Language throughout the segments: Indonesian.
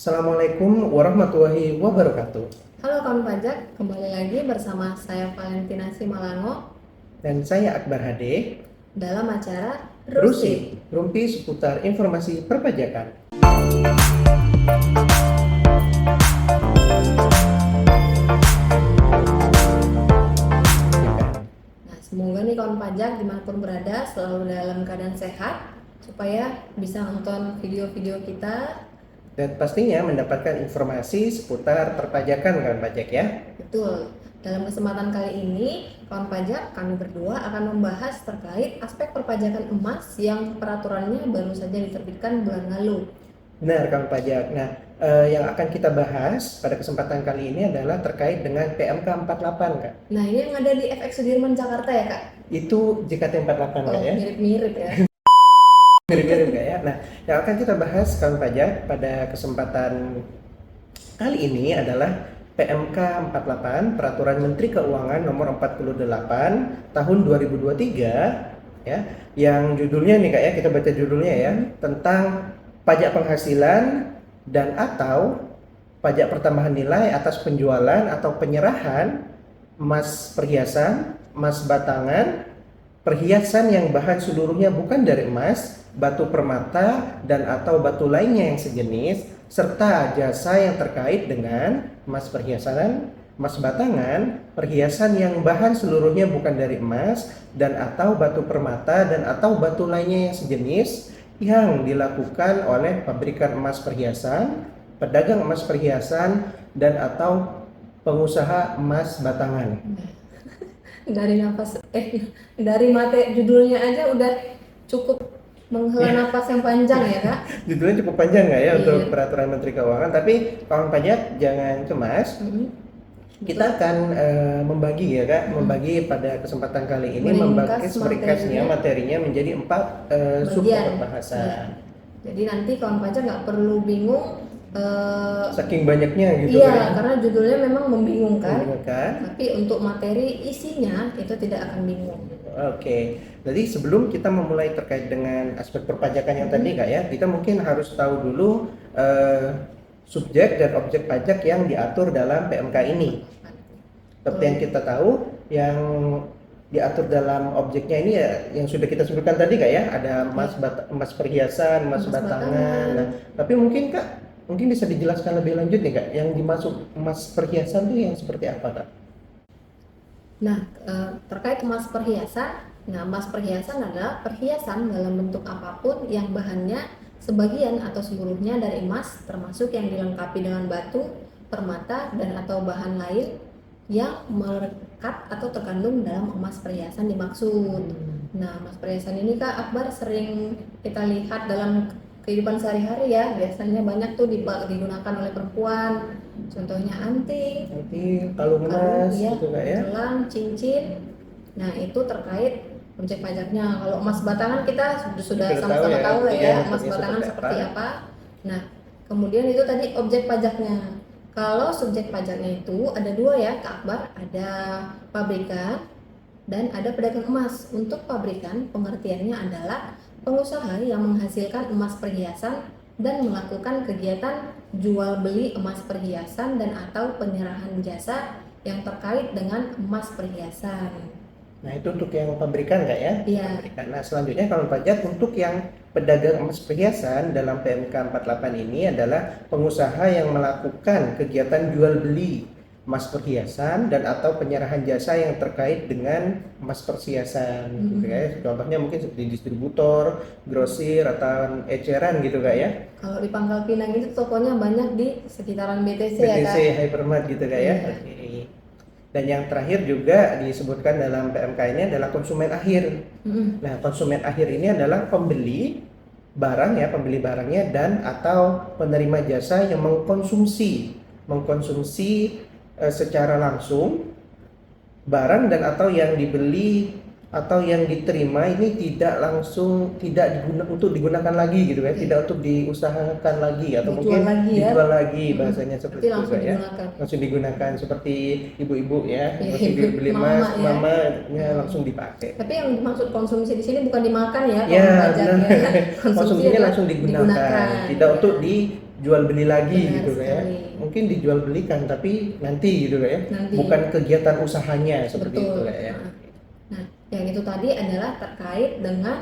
Assalamualaikum warahmatullahi wabarakatuh. Halo kawan pajak, kembali lagi bersama saya Valentina Simalango Dan saya Akbar Hade. dalam acara Rusi, Rumpi seputar informasi perpajakan. Nah, semoga nih kawan pajak dimanapun berada selalu dalam keadaan sehat supaya bisa nonton video-video kita. Dan pastinya mendapatkan informasi seputar perpajakan kawan pajak ya. Betul. Dalam kesempatan kali ini, kawan pajak kami berdua akan membahas terkait aspek perpajakan emas yang peraturannya baru saja diterbitkan bulan lalu. Benar kawan pajak. Nah, yang akan kita bahas pada kesempatan kali ini adalah terkait dengan PMK 48 Kak. Nah, ini yang ada di FX Sudirman Jakarta ya Kak? Itu JKT 48 Kak ya. Mirip-mirip ya. Mirip-mirip Kak ya. Nah, yang akan kita bahas kawan pajak pada kesempatan kali ini adalah PMK 48 Peraturan Menteri Keuangan Nomor 48 Tahun 2023 ya, yang judulnya nih Kak ya, kita baca judulnya ya, tentang pajak penghasilan dan atau pajak pertambahan nilai atas penjualan atau penyerahan emas perhiasan, emas batangan, perhiasan yang bahan seluruhnya bukan dari emas, batu permata dan atau batu lainnya yang sejenis, serta jasa yang terkait dengan emas perhiasan, emas batangan, perhiasan yang bahan seluruhnya bukan dari emas dan atau batu permata dan atau batu lainnya yang sejenis yang dilakukan oleh pabrikan emas perhiasan, pedagang emas perhiasan dan atau pengusaha emas batangan. Dari mate judulnya aja udah cukup menghela napas yang panjang ya Kak. Judulnya cukup panjang nggak ya Iya. untuk peraturan Menteri Keuangan, tapi kawan pajak jangan cemas. Kita akan membagi ya Kak, membagi pada kesempatan kali ini meringkasnya materinya menjadi 4 sub pembahasan. Jadi nanti kawan pajak nggak perlu bingung Saking banyaknya gitu iya, kan. karena judulnya memang membingungkan. Membingungkan. Tapi untuk materi isinya itu tidak akan bingung. Oke, jadi sebelum kita memulai terkait dengan aspek perpajakan yang tadi Kak ya, kita mungkin harus tahu dulu subjek dan objek pajak yang diatur dalam PMK ini. Seperti yang kita tahu, yang diatur dalam objeknya ini ya yang sudah kita sebutkan tadi Kak ya, ada emas perhiasan, emas batangan. Nah, tapi mungkin Kak, mungkin bisa dijelaskan lebih lanjut nih Kak, yang dimaksud emas perhiasan itu yang seperti apa Kak? Nah, terkait emas perhiasan, emas perhiasan adalah perhiasan dalam bentuk apapun yang bahannya sebagian atau seluruhnya dari emas, termasuk yang dilengkapi dengan batu, permata, dan atau bahan lain yang melekat atau terkandung dalam emas perhiasan dimaksud. Nah, emas perhiasan ini Kak Akbar sering kita lihat dalam kehidupan sehari-hari ya, biasanya banyak tuh digunakan oleh perempuan. Contohnya anting, kalung emas ya, gitu Kak ya. gelang, cincin. Nah, itu terkait objek pajaknya. Kalau emas batangan kita sudah sama-sama tahu ya, emas batangan seperti apa. Nah, kemudian itu tadi objek pajaknya. Kalau subjek pajaknya itu ada dua ya Kak Akbar, ada pabrikan dan ada pedagang emas. Untuk pabrikan pengertiannya adalah pengusaha yang menghasilkan emas perhiasan dan melakukan kegiatan jual beli emas perhiasan dan atau penyerahan jasa yang terkait dengan emas perhiasan. Nah, itu untuk yang pabrikan Kak ya? Iya. Pabrikan. Nah, selanjutnya kalau pajak untuk yang pedagang emas perhiasan dalam PMK 48 ini adalah pengusaha yang melakukan kegiatan jual beli emas perhiasan dan atau penyerahan jasa yang terkait dengan emas perhiasan. Gitu, ya. Contohnya mungkin seperti distributor, grosir atau eceran gitu Kak ya. Kalau di Pangkal Pinang itu tokonya banyak di sekitaran BTC ya Kak. BTC, Hypermart gitu Kak ya. Oke. Dan yang terakhir juga disebutkan dalam PMK ini adalah konsumen akhir. Nah, konsumen akhir ini adalah pembeli barang ya, pembeli barangnya dan atau penerima jasa yang mengkonsumsi secara langsung barang dan atau yang dibeli atau yang diterima ini tidak digunakan lagi gitu ya, tidak untuk diusahakan lagi atau mungkin dijual lagi bahasanya seperti itu ya, langsung digunakan seperti ibu-ibu ya, langsung dibeli emas, mamanya langsung dipakai. Tapi yang dimaksud konsumsi di sini bukan dimakan ya, konsumsinya langsung digunakan, tidak untuk jual beli lagi Benar gitu kayak. sekali. Mungkin dijual belikan tapi nanti gitu kayak. Nanti. Bukan kegiatan usahanya seperti Betul. itu kayak. Nah, yang itu tadi adalah terkait dengan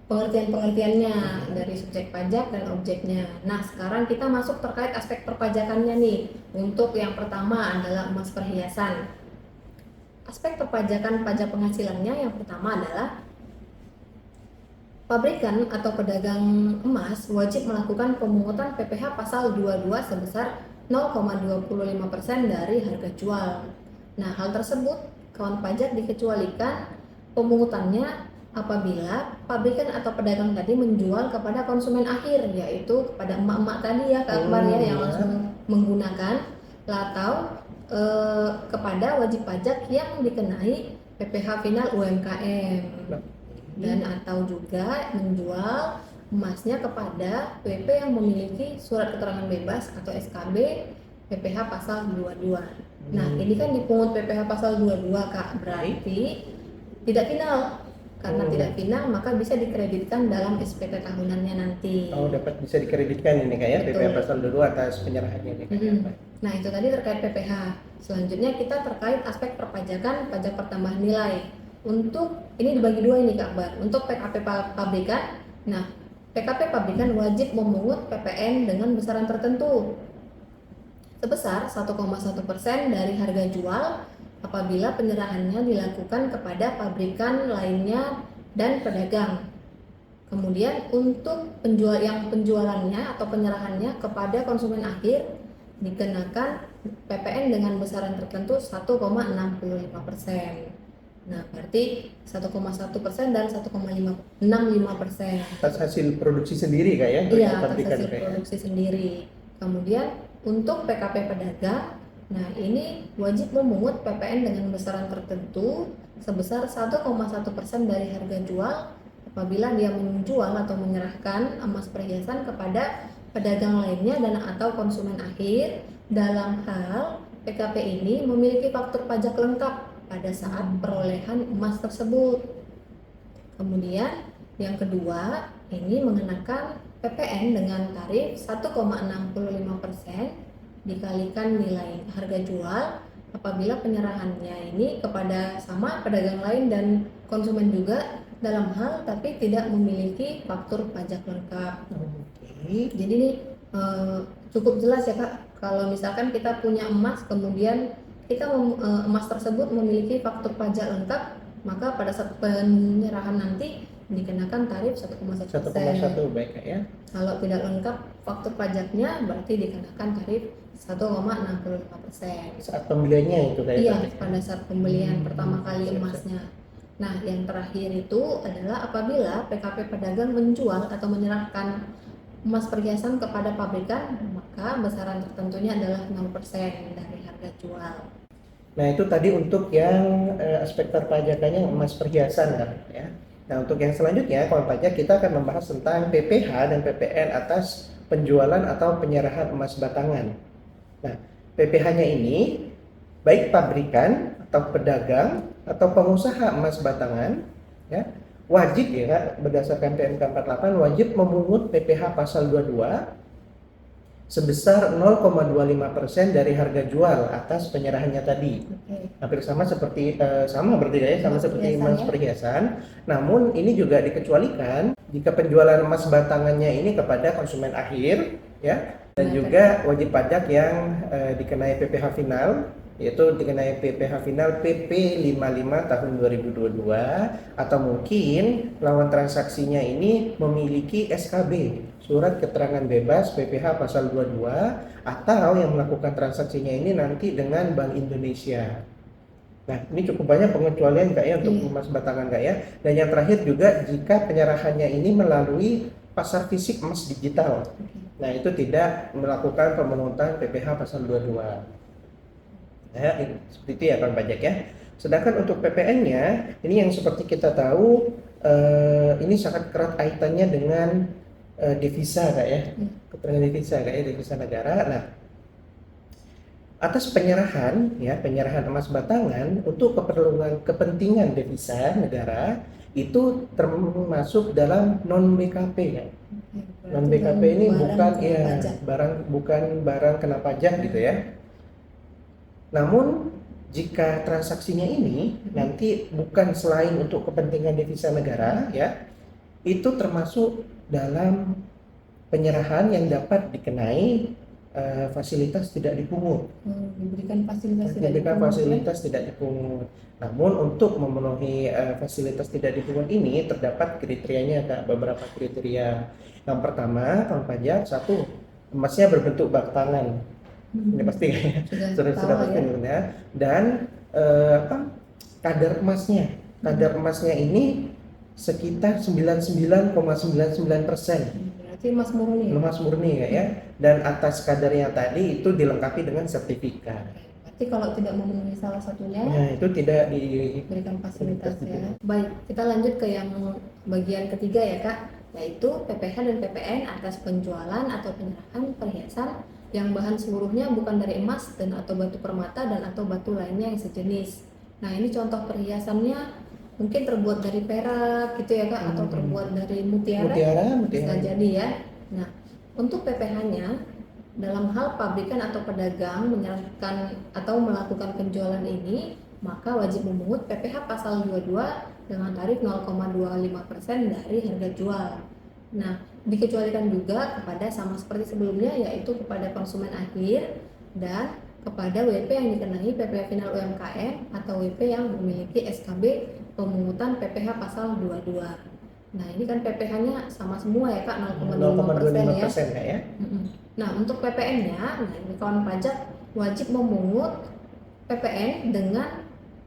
pengertian-pengertiannya dari subjek pajak dan objeknya. Nah, sekarang kita masuk terkait aspek perpajakannya nih. Untuk yang pertama adalah emas perhiasan. Aspek perpajakan pajak penghasilannya yang pertama adalah pabrikan atau pedagang emas wajib melakukan pemungutan PPh pasal 22 sebesar 0,25% dari harga jual. Nah, hal tersebut kawan pajak dikecualikan pemungutannya apabila pabrikan atau pedagang tadi menjual kepada konsumen akhir, yaitu kepada emak-emak tadi ya Kak Akbar ya, yang langsung menggunakan, atau kepada wajib pajak yang dikenai PPh final UMKM, dan atau juga menjual emasnya kepada WP yang memiliki surat keterangan bebas atau SKB PPh pasal 22. Nah, ini kan dipungut PPh pasal 22 Kak, berarti tidak final. Karena tidak final maka bisa dikreditkan dalam SPT tahunannya nanti. Oh, dapat bisa dikreditkan ini kayak PPh pasal 22 atas penyerahannya ini. Nah, itu tadi terkait PPh. Selanjutnya kita terkait aspek perpajakan pajak pertambahan nilai. Untuk ini dibagi dua ini Kak Akbar. Untuk PKP pabrikan, nah PKP pabrikan wajib memungut PPN dengan besaran tertentu sebesar 1,1% dari harga jual apabila penyerahannya dilakukan kepada pabrikan lainnya dan pedagang. Kemudian untuk penjualannya atau penyerahannya kepada konsumen akhir dikenakan PPN dengan besaran tertentu 1,65%. Nah, berarti 1,1% dan 1,65%. Atas hasil produksi sendiri Kak ya? Iya, atas hasil produksi sendiri. Kemudian untuk PKP pedagang, nah ini wajib memungut PPN dengan besaran tertentu sebesar 1,1% dari harga jual apabila dia menjual atau menyerahkan emas perhiasan kepada pedagang lainnya dan atau konsumen akhir dalam hal PKP ini memiliki faktur pajak lengkap pada saat perolehan emas tersebut. Kemudian yang kedua, ini mengenakan PPN dengan tarif 1,65% dikalikan nilai harga jual apabila penyerahannya ini kepada sama pedagang lain dan konsumen juga dalam hal tapi tidak memiliki faktur pajak lengkap. Jadi ini cukup jelas ya Kak, kalau misalkan kita punya emas kemudian kita emas tersebut memiliki faktur pajak lengkap, maka pada saat penyerahan nanti dikenakan tarif 1,1%. 1,1 baik ya. Kalau tidak lengkap faktur pajaknya berarti dikenakan tarif 1,65%. Saat pembeliannya itu kayak. Iya, pada saat pembelian pertama kali emasnya. Nah, yang terakhir itu adalah apabila PKP pedagang menjual atau menyerahkan emas perhiasan kepada pabrikan, maka besaran tertentunya adalah 0% dari harga jual. Nah, itu tadi untuk yang aspek perpajakannya emas perhiasan kan ya. Nah, untuk yang selanjutnya kawan pajak kita akan membahas tentang PPh dan PPN atas penjualan atau penyerahan emas batangan. Nah, PPh-nya ini baik pabrikan atau pedagang atau pengusaha emas batangan ya, wajib ya Kak, berdasarkan PMK 48 wajib memungut PPh pasal 22 sebesar 0,25% dari harga jual atas penyerahannya tadi. Hampir sama seperti berarti ya, sama seperti emas perhiasan. Namun ini juga dikecualikan jika penjualan emas batangannya ini kepada konsumen akhir ya, dan juga wajib pajak yang dikenai PPh final, yaitu dikenai PPh final PP 55 tahun 2022, atau mungkin lawan transaksinya ini memiliki SKB surat keterangan bebas PPh pasal 22, atau yang melakukan transaksinya ini nanti dengan Bank Indonesia. Nah, ini cukup banyak pengecualian Kak ya untuk emas batangan Kak ya. Dan yang terakhir juga jika penyerahannya ini melalui pasar fisik emas digital. Nah, itu tidak melakukan pemungutan PPh pasal 22. Nah, seperti itu ya kawan pajak ya. Sedangkan untuk PPN-nya, ini yang seperti kita tahu ini sangat erat kaitannya dengan devisa Kak ya, keterangan devisa Kak ya, devisa negara. Nah, atas penyerahan ya, penyerahan emas batangan untuk kepentingan devisa negara itu termasuk dalam non BKP ya. Non BKP ini barang bukan kena pajak. bukan barang kena pajak gitu ya. Namun jika transaksinya ini nanti bukan selain untuk kepentingan devisa negara ya, itu termasuk dalam penyerahan yang dapat dikenai fasilitas tidak dipungut. Diberikan fasilitas tidak Diberikan dipungut, fasilitas tidak dipungut. Namun untuk memenuhi fasilitas tidak dipungut ini terdapat kriterianya, Kak, beberapa kriteria. Yang pertama, kawan pajak, satu, emasnya berbentuk bak tangan. Ini pasti ya. Sudah pasti ya. Dan kadar emasnya ini sekitar 99,99%. Berarti emas murni. Emas murni ya. Dan atas kadarnya tadi itu dilengkapi dengan sertifikat. Berarti kalau tidak memenuhi salah satunya, itu tidak diberikan fasilitas ya. Baik, kita lanjut ke yang bagian ketiga ya Kak, yaitu PPh dan PPN atas penjualan atau penyerahan perhiasan yang bahan seluruhnya bukan dari emas dan atau batu permata dan atau batu lainnya yang sejenis. Nah ini contoh perhiasannya mungkin terbuat dari perak gitu ya Kak, atau terbuat dari mutiara. Bisa jadi ya. Nah untuk PPh-nya, dalam hal pabrikan atau pedagang menyerahkan atau melakukan penjualan ini, maka wajib memungut PPh pasal 22 dengan tarif 0,25% dari harga jual. Nah, dikecualikan juga kepada sama seperti sebelumnya, yaitu kepada konsumen akhir dan kepada WP yang dikenai PPh final UMKM atau WP yang memiliki SKB pemungutan PPh pasal 22. Nah, ini kan PPh-nya sama semua ya Kak, 0,25% ya. Nah, untuk PPN-nya, nah ini kawan pajak wajib memungut PPN dengan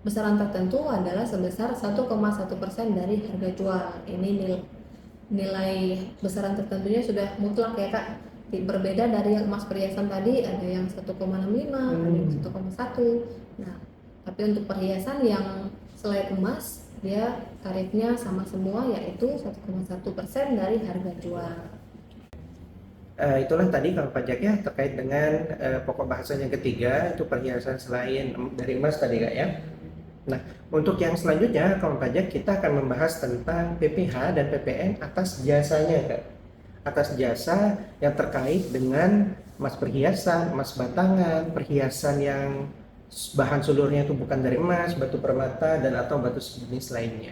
besaran tertentu adalah sebesar 1,1% dari harga jual. Ini nilai besaran tertentunya sudah mutlak ya Kak. Berbeda dari yang emas perhiasan tadi, ada yang 1,65, ada yang 1,1. Nah, tapi untuk perhiasan yang selain emas, dia tarifnya sama semua, yaitu 1,1% dari harga jual. Itulah tadi kalau pajaknya terkait dengan pokok bahasan yang ketiga, itu perhiasan selain dari emas tadi Kak ya. Nah, untuk yang selanjutnya kawan pajak kita akan membahas tentang PPh dan PPN atas jasanya Kak. Atas jasa yang terkait dengan emas perhiasan, emas batangan, perhiasan yang bahan seluruhnya itu bukan dari emas, batu permata dan atau batu sejenis lainnya.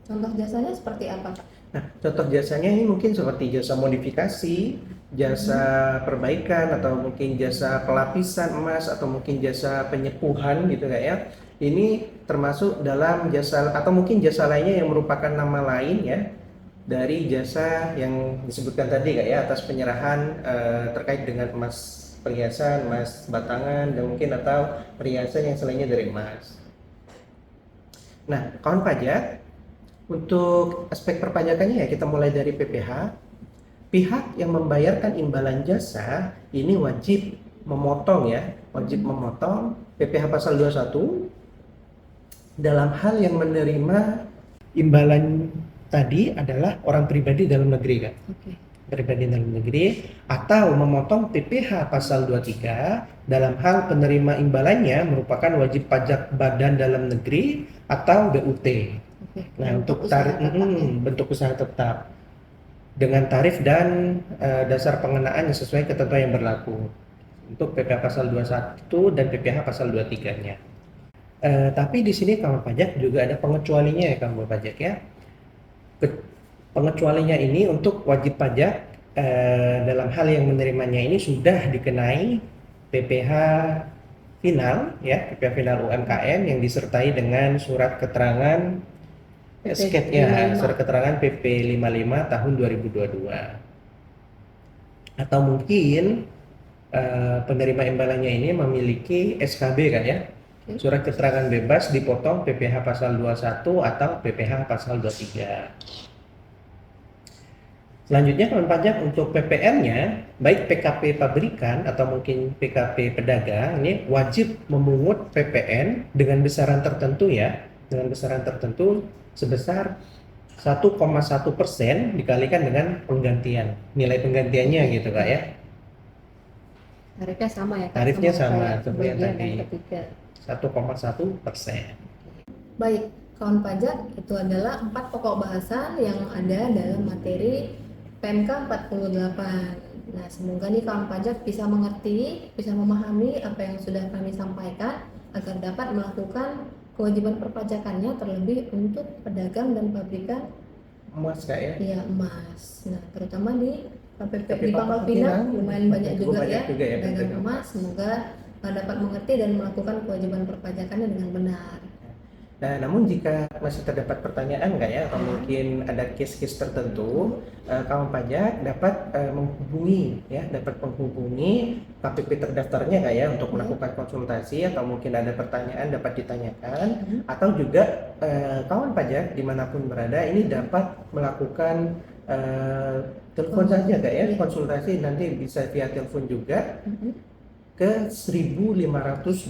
Contoh jasanya seperti apa Kak? Nah, contoh jasanya ini mungkin seperti jasa modifikasi, jasa perbaikan, atau mungkin jasa pelapisan emas, atau mungkin jasa penyepuhan gitu Kak ya. Ini termasuk dalam jasa atau mungkin jasa lainnya yang merupakan nama lain ya dari jasa yang disebutkan tadi Kak ya, atas penyerahan terkait dengan emas perhiasan, emas batangan, dan mungkin atau perhiasan yang selainnya dari emas. Nah, kawan pajak, untuk aspek perpajakannya ya kita mulai dari PPh. Pihak yang membayarkan imbalan jasa ini wajib memotong ya, wajib memotong PPh pasal 21 dalam hal yang menerima imbalan tadi adalah orang pribadi dalam negeri Kak. Pribadi dalam negeri, atau memotong PPh pasal 23 dalam hal penerima imbalannya merupakan wajib pajak badan dalam negeri atau BUT. Nah, untuk tarif bentuk usaha tetap dengan tarif dan dasar pengenaan yang sesuai ketentuan yang berlaku untuk PPh pasal 21 dan PPh pasal 23-nya. Tapi di sini kawan pajak juga ada pengecualinya ya kawan pajak ya. Pengecualinya ini untuk wajib pajak dalam hal yang menerimanya ini sudah dikenai PPh final ya, PPh final UMKM yang disertai dengan surat keterangan surat keterangan PP 55 tahun 2022. Atau mungkin penerima imbalannya ini memiliki SKB kan ya, surat keterangan bebas dipotong PPh pasal 21 atau PPh pasal 23. Selanjutnya kawan pajak untuk PPN-nya, baik PKP pabrikan atau mungkin PKP pedagang, ini wajib memungut PPN dengan besaran tertentu ya, dengan besaran tertentu sebesar 1,1% dikalikan dengan penggantian, nilai penggantiannya gitu Kak ya. Tarifnya sama ya Kak? Tarifnya sama seperti yang tadi, 1,1%. Baik, kawan pajak, itu adalah 4 pokok bahasan yang ada dalam materi PMK 48. Nah, semoga nih kawan pajak bisa mengerti, bisa memahami apa yang sudah kami sampaikan agar dapat melakukan kewajiban perpajakannya terlebih untuk pedagang dan pabrikan Emas Kak ya. iya emas. Nah, terutama di KPP Tapi di Pangkal Pinang lumayan banyak cukup juga banyak ya juga ya pedagang pedagang emas. Semoga dapat mengerti dan melakukan kewajiban perpajakannya dengan benar. Nah, namun jika masih terdapat pertanyaan nggak ya, atau mungkin ada case-case tertentu, kawan pajak dapat menghubungi KPP terdaftarnya nggak ya untuk melakukan konsultasi, atau mungkin ada pertanyaan dapat ditanyakan, atau juga kawan pajak dimanapun berada ini dapat melakukan telepon saja nggak ya, konsultasi nanti bisa via telepon juga ke 1.500 200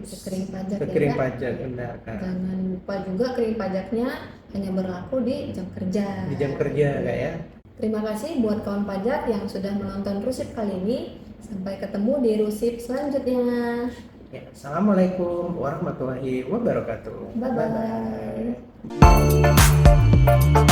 ke kering pajak ke ya, kering Kak? pajak, benar Kak. Jangan lupa juga kering pajaknya hanya berlaku di jam kerja. Di jam kerja Kak ya. Terima kasih buat kawan pajak yang sudah menonton Rusip kali ini. Sampai ketemu di Rusip selanjutnya. Ya, Assalamualaikum warahmatullahi wabarakatuh. Bye bye.